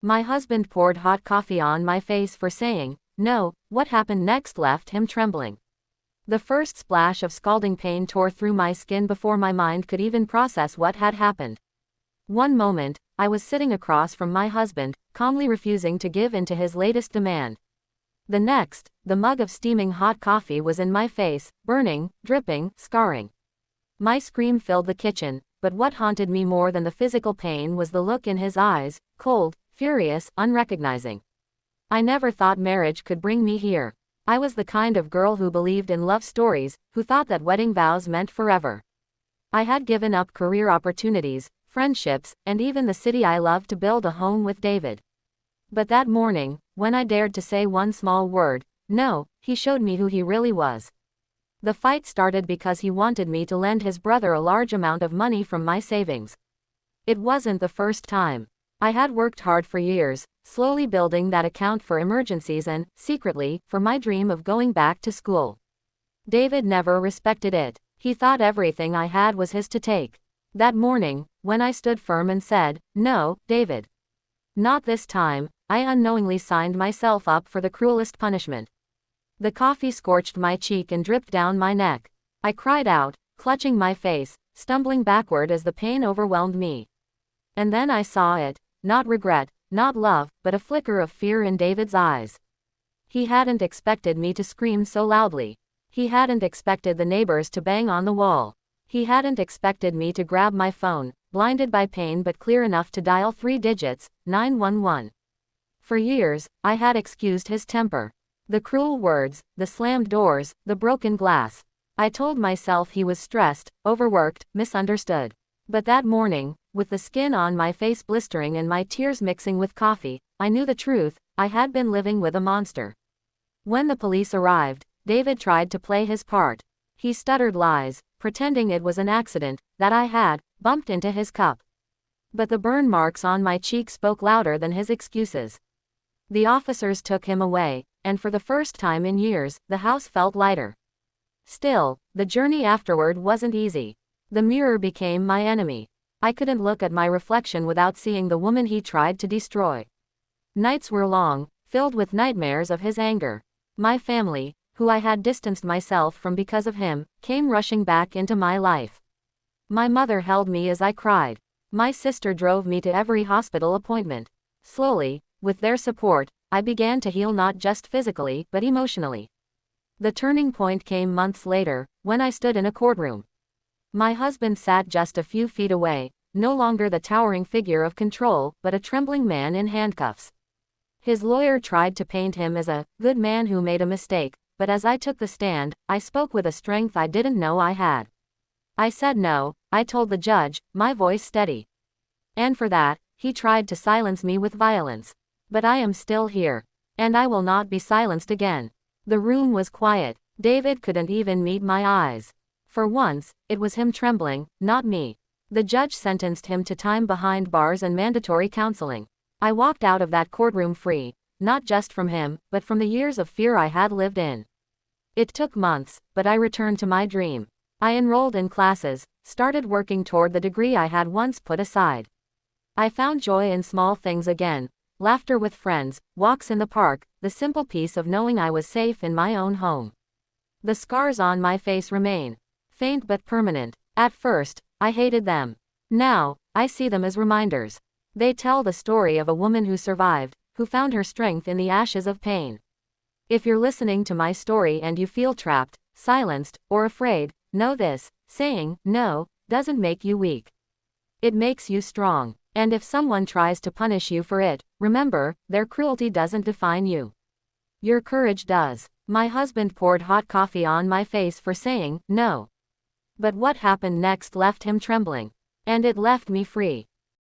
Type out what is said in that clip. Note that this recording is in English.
My husband poured hot coffee on my face for saying, no. What happened next left him trembling. The first splash of scalding pain tore through my skin before my mind could even process what had happened. One moment, I was sitting across from my husband, calmly refusing to give in to his latest demand. The next, the mug of steaming hot coffee was in my face, burning, dripping, scarring. My scream filled the kitchen, but what haunted me more than the physical pain was the look in his eyes, cold, furious, unrecognizing. I never thought marriage could bring me here. I was the kind of girl who believed in love stories, who thought that wedding vows meant forever. I had given up career opportunities, friendships, and even the city I loved to build a home with David. But that morning, when I dared to say one small word, no, he showed me who he really was. The fight started because he wanted me to lend his brother a large amount of money from my savings. It wasn't the first time. I had worked hard for years, slowly building that account for emergencies and, secretly, for my dream of going back to school. David never respected it. He thought everything I had was his to take. That morning, when I stood firm and said, no, David. Not this time, I unknowingly signed myself up for the cruelest punishment. The coffee scorched my cheek and dripped down my neck. I cried out, clutching my face, stumbling backward as the pain overwhelmed me. And then I saw it, not regret, not love, but a flicker of fear in David's eyes. He hadn't expected me to scream so loudly. He hadn't expected the neighbors to bang on the wall. He hadn't expected me to grab my phone, blinded by pain but clear enough to dial 3 digits, 911. For years, I had excused his temper. The cruel words, the slammed doors, the broken glass. I told myself he was stressed, overworked, misunderstood. But that morning, with the skin on my face blistering and my tears mixing with coffee, I knew the truth. I had been living with a monster. When the police arrived, David tried to play his part. He stuttered lies, pretending it was an accident, that I had bumped into his cup. But the burn marks on my cheek spoke louder than his excuses. The officers took him away, and for the first time in years, the house felt lighter. Still, the journey afterward wasn't easy. The mirror became my enemy. I couldn't look at my reflection without seeing the woman he tried to destroy. Nights were long, filled with nightmares of his anger. My family, who I had distanced myself from because of him, came rushing back into my life. My mother held me as I cried. My sister drove me to every hospital appointment. Slowly, with their support, I began to heal not just physically but emotionally. The turning point came months later, when I stood in a courtroom. My husband sat just a few feet away, no longer the towering figure of control, but a trembling man in handcuffs. His lawyer tried to paint him as a good man who made a mistake, but as I took the stand, I spoke with a strength I didn't know I had. I said no, I told the judge, my voice steady. And for that, he tried to silence me with violence. But I am still here. And I will not be silenced again. The room was quiet. David couldn't even meet my eyes. For once, it was him trembling, not me. The judge sentenced him to time behind bars and mandatory counseling. I walked out of that courtroom free, not just from him, but from the years of fear I had lived in. It took months, but I returned to my dream. I enrolled in classes, started working toward the degree I had once put aside. I found joy in small things again, laughter with friends, walks in the park, the simple peace of knowing I was safe in my own home. The scars on my face remain. Faint but permanent. At first, I hated them. Now, I see them as reminders. They tell the story of a woman who survived, who found her strength in the ashes of pain. If you're listening to my story and you feel trapped, silenced, or afraid, know this: saying no doesn't make you weak. It makes you strong. And if someone tries to punish you for it, remember, their cruelty doesn't define you. Your courage does. My husband poured hot coffee on my face for saying no. But what happened next left him trembling. And it left me free.